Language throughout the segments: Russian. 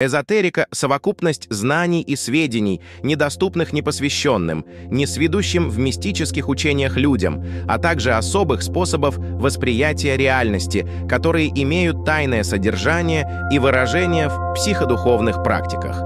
Эзотерика – совокупность знаний и сведений, недоступных непосвященным, несведущим в мистических учениях людям, а также особых способов восприятия реальности, которые имеют тайное содержание и выражение в психодуховных практиках.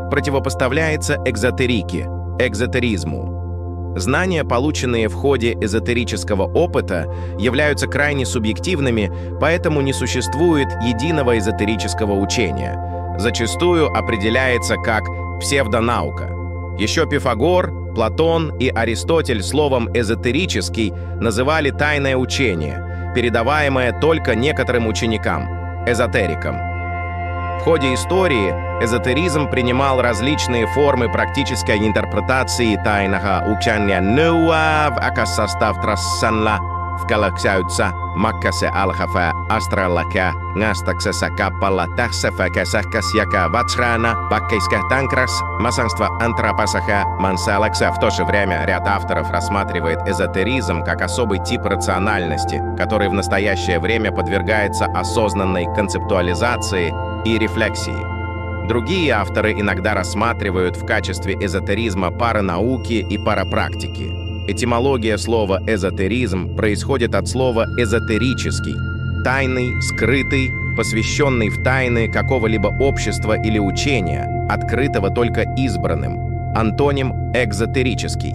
Противопоставляется экзотерике, экзотеризму. Знания, полученные в ходе эзотерического опыта, являются крайне субъективными, поэтому не существует единого эзотерического учения. Зачастую определяется как псевдонаука. Еще Пифагор, Платон и Аристотель словом «эзотерический» называли тайное учение, передаваемое только некоторым ученикам, эзотерикам. В ходе истории эзотеризм принимал различные формы практической интерпретации тайного учения, состав трасsanla вкалаксяются маккасе алхафа астралака настаксеса каппала тахсафака сахкасьяка вацрана баккейска танкрас масанство антропасаха мансалакса. В то же время ряд авторов рассматривает эзотеризм как особый тип рациональности, который в настоящее время подвергается осознанной концептуализации и рефлексии. Другие авторы иногда рассматривают в качестве эзотеризма паранауки и парапрактики. Этимология слова «эзотеризм» происходит от слова «эзотерический» — тайный, скрытый, посвященный в тайны какого-либо общества или учения, открытого только избранным. Антоним «экзотерический»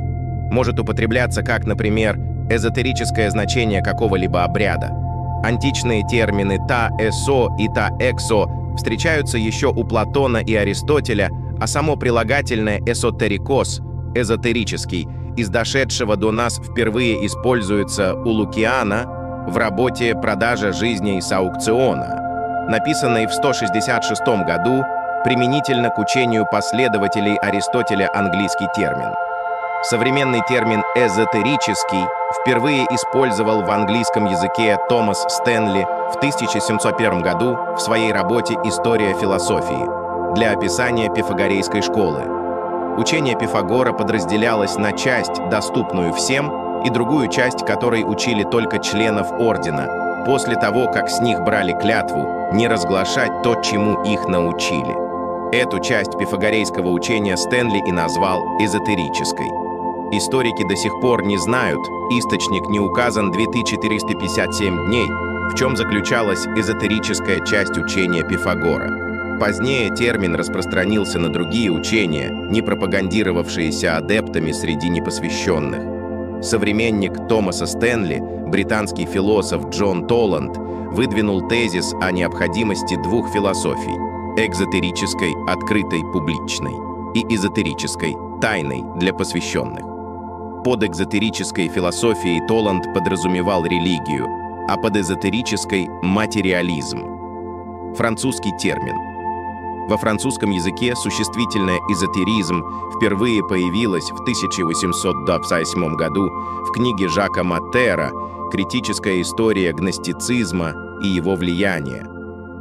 может употребляться как, например, эзотерическое значение какого-либо обряда. Античные термины «та-эсо» и «та-эксо» встречаются еще у Платона и Аристотеля, а само прилагательное «эсотерикос» — «эзотерический» из дошедшего до нас впервые используется у Лукиана в работе «Продажа жизней с аукциона», написанной в 166 году применительно к учению последователей Аристотеля английский термин. Современный термин «эзотерический» впервые использовал в английском языке Томас Стэнли в 1701 году в своей работе «История философии» для описания пифагорейской школы. Учение Пифагора подразделялось на часть, доступную всем, и другую часть, которой учили только членов ордена, после того, как с них брали клятву не разглашать то, чему их научили. Эту часть пифагорейского учения Стэнли и назвал эзотерической. Историки до сих пор не знают, источник не указан 2457 дней, в чем заключалась эзотерическая часть учения Пифагора. Позднее термин распространился на другие учения, не пропагандировавшиеся адептами среди непосвященных. Современник Томаса Стэнли, британский философ Джон Толланд, выдвинул тезис о необходимости двух философий – экзотерической, открытой, публичной, и эзотерической, тайной для посвященных. Под экзотерической философией Толланд подразумевал религию, а под эзотерической – материализм. Французский термин. Во французском языке существительное «эзотеризм» впервые появилось в 1828 году в книге Жака Маттера «Критическая история гностицизма и его влияния».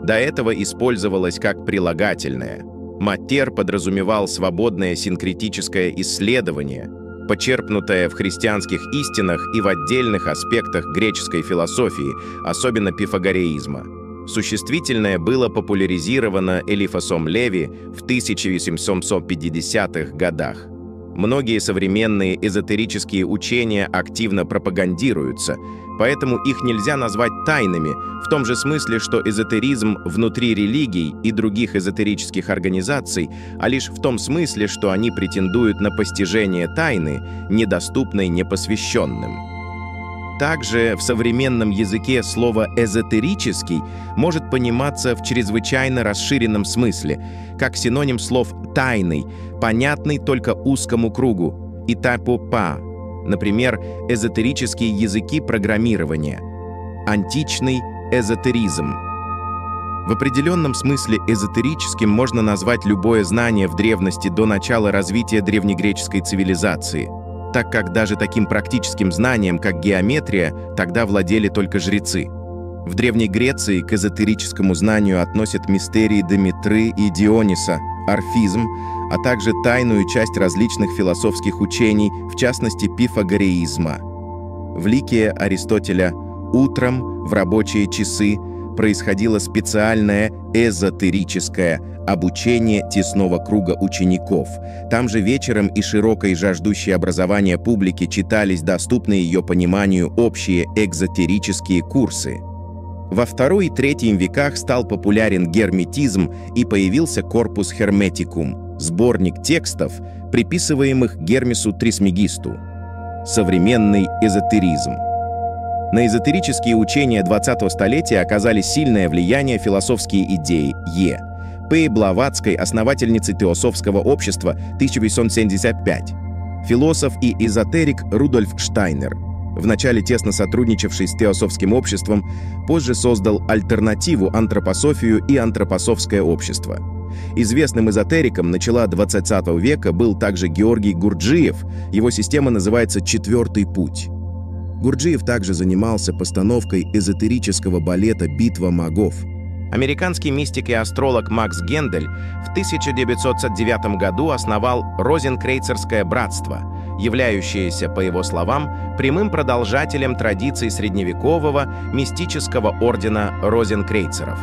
До этого использовалось как прилагательное. Маттер подразумевал свободное синкретическое исследование, почерпнутое в христианских истинах и в отдельных аспектах греческой философии, особенно пифагореизма. Существительное было популяризировано Элифасом Леви в 1750-х годах. Многие современные эзотерические учения активно пропагандируются, поэтому их нельзя назвать тайными, в том же смысле, что эзотеризм внутри религий и других эзотерических организаций, а лишь в том смысле, что они претендуют на постижение тайны, недоступной непосвященным. Также в современном языке слово «эзотерический» может пониматься в чрезвычайно расширенном смысле, как синоним слов «тайный», понятный только узкому кругу, и «тапопа», например, эзотерические языки программирования, античный эзотеризм. В определенном смысле эзотерическим можно назвать любое знание в древности до начала развития древнегреческой цивилизации, так как даже таким практическим знанием, как геометрия, тогда владели только жрецы. В Древней Греции к эзотерическому знанию относят мистерии Деметры и Диониса, орфизм, а также тайную часть различных философских учений, в частности пифагореизма. В лике Аристотеля утром в рабочие часы происходила специальная эзотерическое обучение тесного круга учеников. Там же вечером и широкой жаждущей образования публике читались доступные ее пониманию общие экзотерические курсы. Во II и III веках стал популярен герметизм и появился корпус Hermeticum, сборник текстов, приписываемых Гермесу Трисмегисту. Современный эзотеризм. На эзотерические учения 20-го столетия оказали сильное влияние философские идеи Е. П. Блаватской, основательницы Теософского общества, 1875. Философ и эзотерик Рудольф Штайнер, вначале тесно сотрудничавший с Теософским обществом, позже создал альтернативу антропософию и антропософское общество. Известным эзотериком начала XX века был также Георгий Гурджиев, его система называется «Четвертый путь». Гурджиев также занимался постановкой эзотерического балета «Битва магов». Американский мистик и астролог Макс Гендель в 1909 году основал Розенкрейцерское братство, являющееся, по его словам, прямым продолжателем традиций средневекового мистического ордена розенкрейцеров.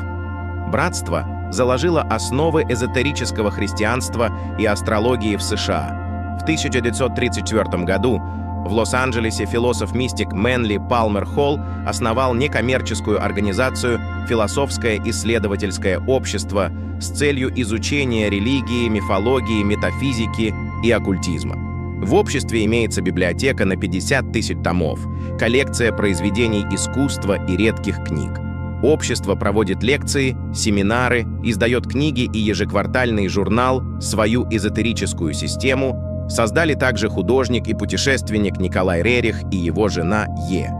Братство заложило основы эзотерического христианства и астрологии в США. В 1934 году в Лос-Анджелесе философ-мистик Мэнли Палмер Холл основал некоммерческую организацию «Философское исследовательское общество» с целью изучения религии, мифологии, метафизики и оккультизма. В обществе имеется библиотека на 50 тысяч томов, коллекция произведений искусства и редких книг. Общество проводит лекции, семинары, издает книги и ежеквартальный журнал «Свою эзотерическую систему», создали также художник и путешественник Николай Рерих и его жена Е.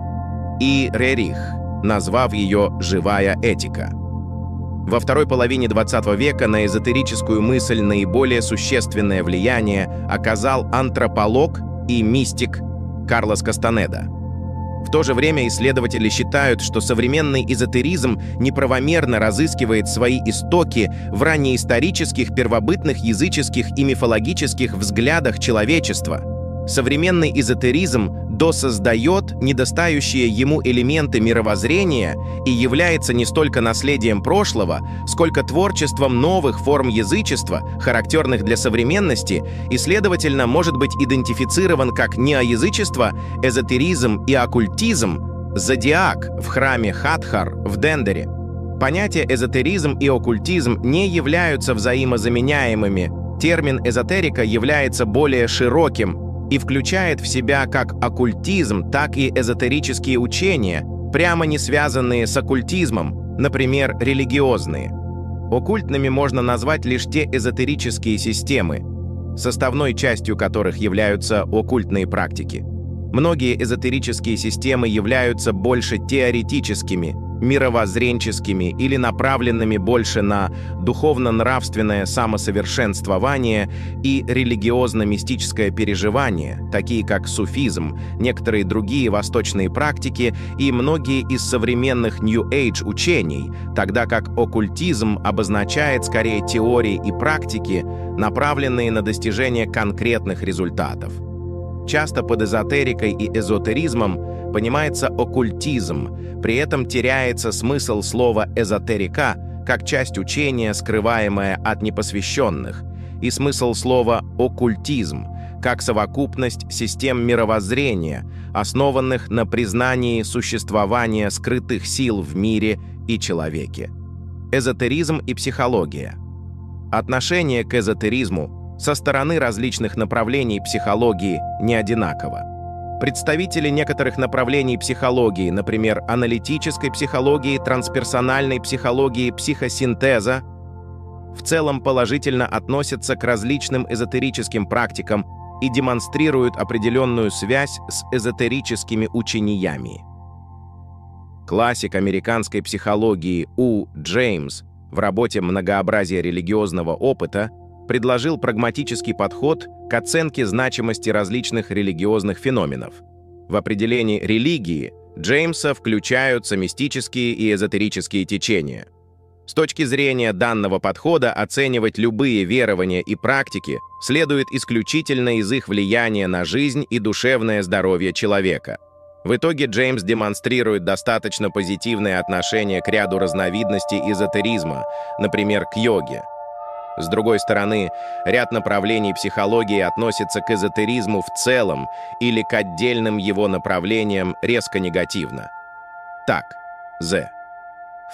И Рерих, назвав ее «Живая этика». Во второй половине XX века на эзотерическую мысль наиболее существенное влияние оказал антрополог и мистик Карлос Кастанеда. В то же время исследователи считают, что современный эзотеризм неправомерно разыскивает свои истоки в раннеисторических, первобытных языческих и мифологических взглядах человечества. Современный эзотеризм досоздает недостающие ему элементы мировоззрения и является не столько наследием прошлого, сколько творчеством новых форм язычества, характерных для современности, и, следовательно, может быть идентифицирован как неоязычество, эзотеризм и оккультизм, зодиак в храме Хатхар в Дендере. Понятия эзотеризм и оккультизм не являются взаимозаменяемыми. Термин эзотерика является более широким и включает в себя как оккультизм, так и эзотерические учения, прямо не связанные с оккультизмом, например, религиозные. Оккультными можно назвать лишь те эзотерические системы, составной частью которых являются оккультные практики. Многие эзотерические системы являются больше теоретическими, мировоззренческими или направленными больше на духовно-нравственное самосовершенствование и религиозно-мистическое переживание, такие как суфизм, некоторые другие восточные практики и многие из современных New Age учений, тогда как оккультизм обозначает скорее теории и практики, направленные на достижение конкретных результатов. Часто под эзотерикой и эзотеризмом понимается оккультизм, при этом теряется смысл слова «эзотерика» как часть учения, скрываемая от непосвященных, и смысл слова «оккультизм» как совокупность систем мировоззрения, основанных на признании существования скрытых сил в мире и человеке. Эзотеризм и психология. Отношение к эзотеризму со стороны различных направлений психологии не одинаково. Представители некоторых направлений психологии, например, аналитической психологии, трансперсональной психологии, психосинтеза, в целом положительно относятся к различным эзотерическим практикам и демонстрируют определенную связь с эзотерическими учениями. Классик американской психологии У. Джеймс в работе «Многообразие религиозного опыта» предложил прагматический подход к оценке значимости различных религиозных феноменов. В определении религии Джеймса включаются мистические и эзотерические течения. С точки зрения данного подхода оценивать любые верования и практики следует исключительно из их влияния на жизнь и душевное здоровье человека. В итоге Джеймс демонстрирует достаточно позитивное отношение к ряду разновидностей эзотеризма, например, к йоге. С другой стороны, ряд направлений психологии относится к эзотеризму в целом или к отдельным его направлениям резко негативно. Так, З.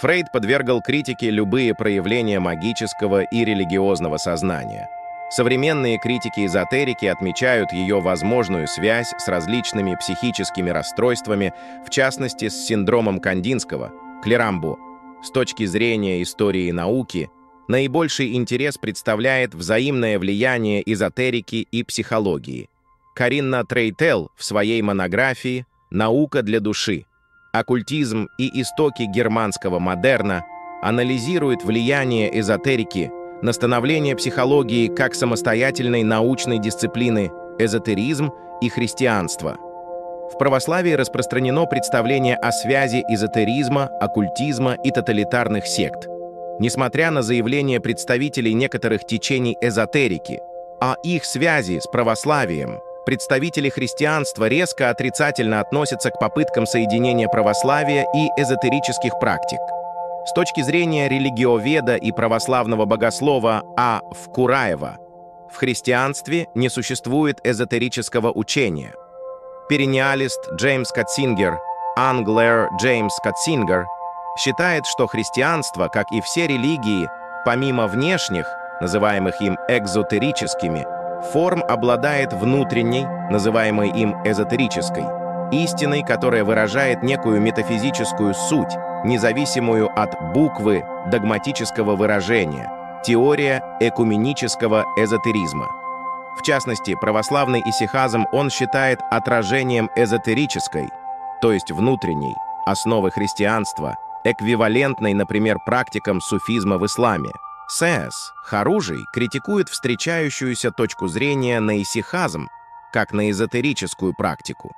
Фрейд подвергал критике любые проявления магического и религиозного сознания. Современные критики-эзотерики отмечают ее возможную связь с различными психическими расстройствами, в частности, с синдромом Кандинского, Клерамбо. С точки зрения истории науки, наибольший интерес представляет взаимное влияние эзотерики и психологии. Каринна Трейтел в своей монографии «Наука для души. Оккультизм и истоки германского модерна» анализирует влияние эзотерики на становление психологии как самостоятельной научной дисциплины, эзотеризм и христианство. В православии распространено представление о связи эзотеризма, оккультизма и тоталитарных сект. Несмотря на заявления представителей некоторых течений эзотерики о их связи с православием, представители христианства резко отрицательно относятся к попыткам соединения православия и эзотерических практик. С точки зрения религиоведа и православного богослова А. Вкураева, в христианстве не существует эзотерического учения. Перениалист Джеймс Катцингер, Англер Джеймс Катцингер, считает, что христианство, как и все религии, помимо внешних, называемых им экзотерическими, форм обладает внутренней, называемой им эзотерической, истиной, которая выражает некую метафизическую суть, независимую от буквы догматического выражения, теория экуменического эзотеризма. В частности, православный исихазм он считает отражением эзотерической, то есть внутренней, основы христианства, эквивалентной, например, практикам суфизма в исламе. С.С. Харужий критикует встречающуюся точку зрения на исихазм, как на эзотерическую практику.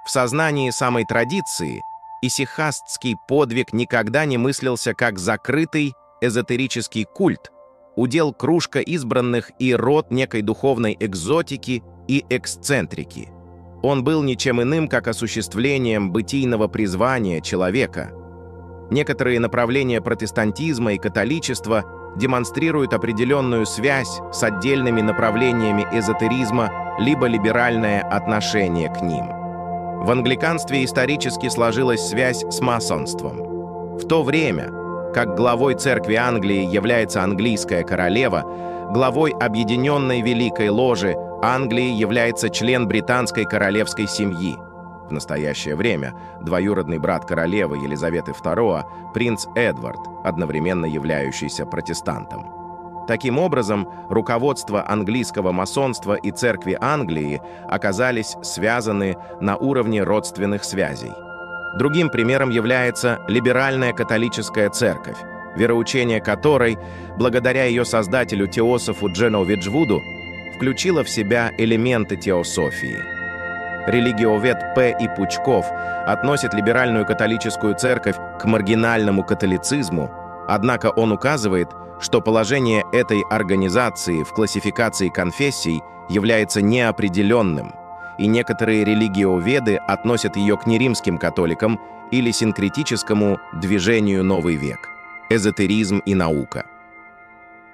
В сознании самой традиции исихастский подвиг никогда не мыслился как закрытый эзотерический культ, удел кружка избранных и род некой духовной экзотики и эксцентрики. Он был ничем иным, как осуществлением бытийного призвания человека. Некоторые направления протестантизма и католичества демонстрируют определенную связь с отдельными направлениями эзотеризма либо либеральное отношение к ним. В англиканстве исторически сложилась связь с масонством. В то время, как главой церкви Англии является английская королева, главой Объединенной Великой Ложи Англии является член британской королевской семьи. В настоящее время двоюродный брат королевы Елизаветы II, принц Эдвард, одновременно являющийся протестантом. Таким образом, руководство английского масонства и церкви Англии оказались связаны на уровне родственных связей. Другим примером является либеральная католическая церковь, вероучение которой, благодаря ее создателю теософу Джену Виджвуду, включило в себя элементы теософии. Религиовед П. И. Пучков относит либеральную католическую церковь к маргинальному католицизму, однако он указывает, что положение этой организации в классификации конфессий является неопределенным, и некоторые религиоведы относят ее к неримским католикам или синкретическому движению «Новый век» – эзотеризм и наука.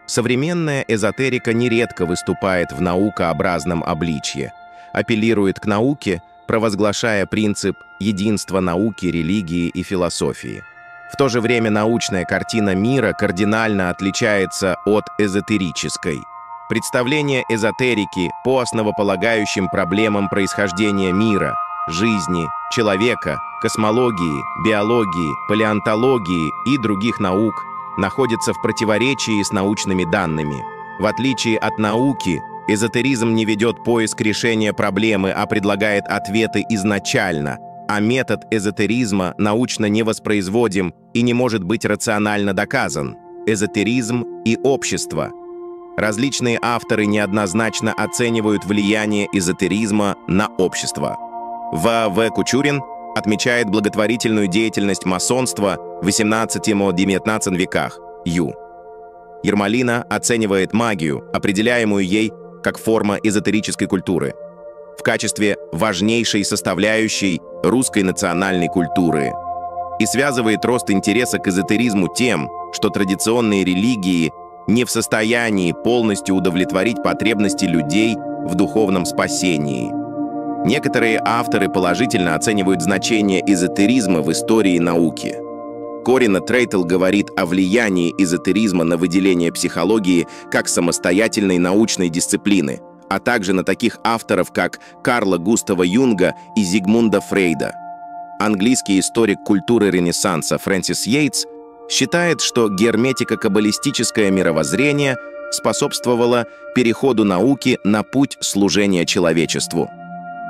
Современная эзотерика нередко выступает в наукообразном обличье, апеллирует к науке, провозглашая принцип единства науки, религии и философии. В то же время научная картина мира кардинально отличается от эзотерической. Представление эзотерики по основополагающим проблемам происхождения мира, жизни, человека, космологии, биологии, палеонтологии и других наук находится в противоречии с научными данными. В отличие от науки, эзотеризм не ведет поиск решения проблемы, а предлагает ответы изначально, а метод эзотеризма научно не воспроизводим и не может быть рационально доказан. Эзотеризм и общество. Различные авторы неоднозначно оценивают влияние эзотеризма на общество. В. Кучурин отмечает благотворительную деятельность масонства в XVIII-XIX веках. Ю. Ермолина оценивает магию, определяемую ей как форма эзотерической культуры, в качестве важнейшей составляющей русской национальной культуры и связывает рост интереса к эзотеризму тем, что традиционные религии не в состоянии полностью удовлетворить потребности людей в духовном спасении. Некоторые авторы положительно оценивают значение эзотеризма в истории науки. Корина Трейтл говорит о влиянии эзотеризма на выделение психологии как самостоятельной научной дисциплины, а также на таких авторов, как Карла Густава Юнга и Зигмунда Фрейда. Английский историк культуры Ренессанса Фрэнсис Йейтс считает, что герметико-каббалистическое мировоззрение способствовало переходу науки на путь служения человечеству.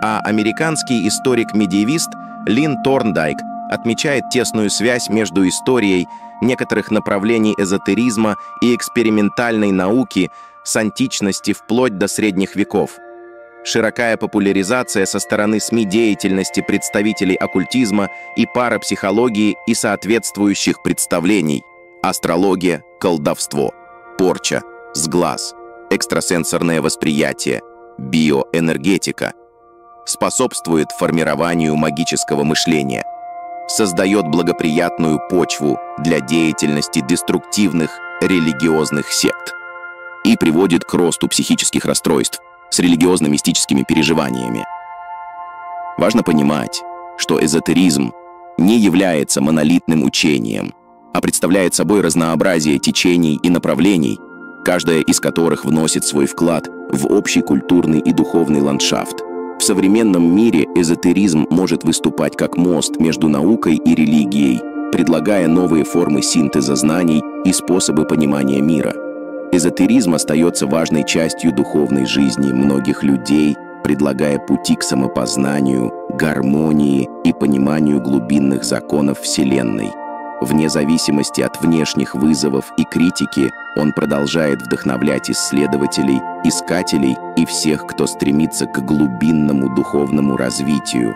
А американский историк-медиевист Лин Торндайк отмечает тесную связь между историей некоторых направлений эзотеризма и экспериментальной науки с античности вплоть до средних веков. Широкая популяризация со стороны СМИ деятельности представителей оккультизма и парапсихологии и соответствующих представлений – астрология, колдовство, порча, сглаз, экстрасенсорное восприятие, биоэнергетика – способствует формированию магического мышления, создает благоприятную почву для деятельности деструктивных религиозных сект и приводит к росту психических расстройств с религиозно-мистическими переживаниями. Важно понимать, что эзотеризм не является монолитным учением, а представляет собой разнообразие течений и направлений, каждая из которых вносит свой вклад в общий культурный и духовный ландшафт. В современном мире эзотеризм может выступать как мост между наукой и религией, предлагая новые формы синтеза знаний и способы понимания мира. Эзотеризм остается важной частью духовной жизни многих людей, предлагая пути к самопознанию, гармонии и пониманию глубинных законов Вселенной. Вне зависимости от внешних вызовов и критики, он продолжает вдохновлять исследователей, искателей и всех, кто стремится к глубинному духовному развитию,